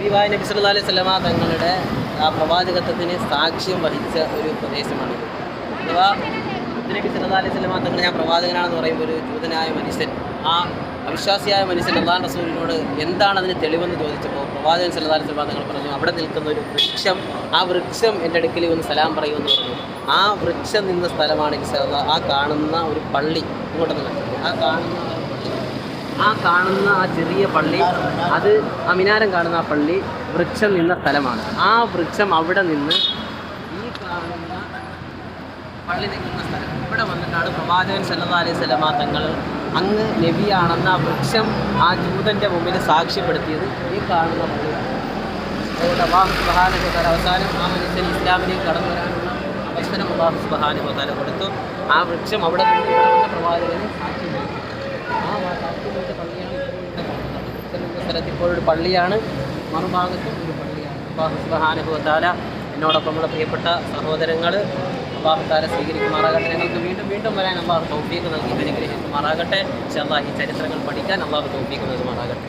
ഹബീബായ നബി സല്ലല്ലാഹു അലൈഹി വസല്ലമ തങ്ങളുടെ ആ പ്രവാചകത്വത്തിന് സാക്ഷ്യം വഹിച്ച ഒരു പ്രദേശമാണിത്. അഥവാ നബി സല്ലല്ലാഹു അലൈഹി വസല്ലമ തങ്ങൾ ഞാൻ പ്രവാചകനാണെന്ന് പറയുമ്പോൾ ഒരു ജൂതനായ മനുഷ്യൻ, ആ അവിശ്വാസിയായ മനുഷ്യൻ അല്ലാഹു റസൂലിനോട് എന്താണ് അതിന് തെളിവെന്ന് ചോദിച്ചപ്പോൾ പ്രവാചകൻ സല്ലല്ലാഹു അലൈഹി വസല്ലമ തങ്ങൾ പറഞ്ഞു, അവിടെ നിൽക്കുന്ന ഒരു വൃക്ഷം, ആ വൃക്ഷം എൻ്റെ അടുക്കൽ വന്ന് സലാം പറയുമെന്ന് പറഞ്ഞു. ആ വൃക്ഷം നിന്ന സ്ഥലമാണ് ആ കാണുന്ന ഒരു പള്ളി. ഇങ്ങോട്ടൊന്ന് കണ്ടത് ആ കാണുന്ന ആ ചെറിയ പള്ളി, അത് ആ മിനാരം കാണുന്ന ആ പള്ളി വൃക്ഷം നിന്ന സ്ഥലമാണ്. ആ വൃക്ഷം അവിടെ നിന്ന് ഈ കാണുന്ന പള്ളി നിൽക്കുന്ന സ്ഥലം ഇവിടെ വന്നിട്ടാണ് പ്രവാചകൻ സല്ലല്ലാഹു അലൈഹി വസല്ലമ തങ്ങൾ അങ്ങ് നബിയാണെന്ന് ആ വൃക്ഷം ആ ജൂതൻ്റെ മുമ്പിൽ സാക്ഷ്യപ്പെടുത്തിയത് ഈ കാണുന്ന പള്ളിയാണ്. അതുകൊണ്ട് അല്ലാഹു സുബ്ഹാനഹു വ തആല അവസാനം ആ മനുഷ്യൻ ഇസ്ലാമിലേക്ക് കടന്നു വരാനുള്ള അവസരം അല്ലാഹു സുബ്ഹാനഹു വ തആല കൊടുത്തു. ആ വൃക്ഷം അവിടെ നിന്ന് ഇവിടെ വന്ന പ്രവാചകന് സാക്ഷ്യപ്പെടുത്തി. ആ സാക്ഷ്യപ്പെട്ട പള്ളിയാണ് ഇപ്പോൾ സ്ഥലത്ത് ഇപ്പോഴൊരു പള്ളിയാണ്, മറുഭാഗത്തും ഒരു പള്ളിയാണ്. അല്ലാഹു സുബ്ഹാനഹു വ തആല എന്നോടൊപ്പം നമ്മുടെ പ്രിയപ്പെട്ട സഹോദരങ്ങൾ അല്ലാഹു തആല സ്വീകരിക്കുമാറാകട്ടെ. ഞങ്ങൾക്ക് വീണ്ടും വീണ്ടും വരാൻ അല്ലാഹു തൗഫീഖ് നൽകി അനുഗ്രഹിക്കുമാറാകട്ടെ. ഇൻഷാ അല്ലാഹ് ഈ ചരിത്രങ്ങൾ പഠിക്കാൻ അല്ലാഹു തൗഫീഖ് നൽകുമാറാകട്ടെ.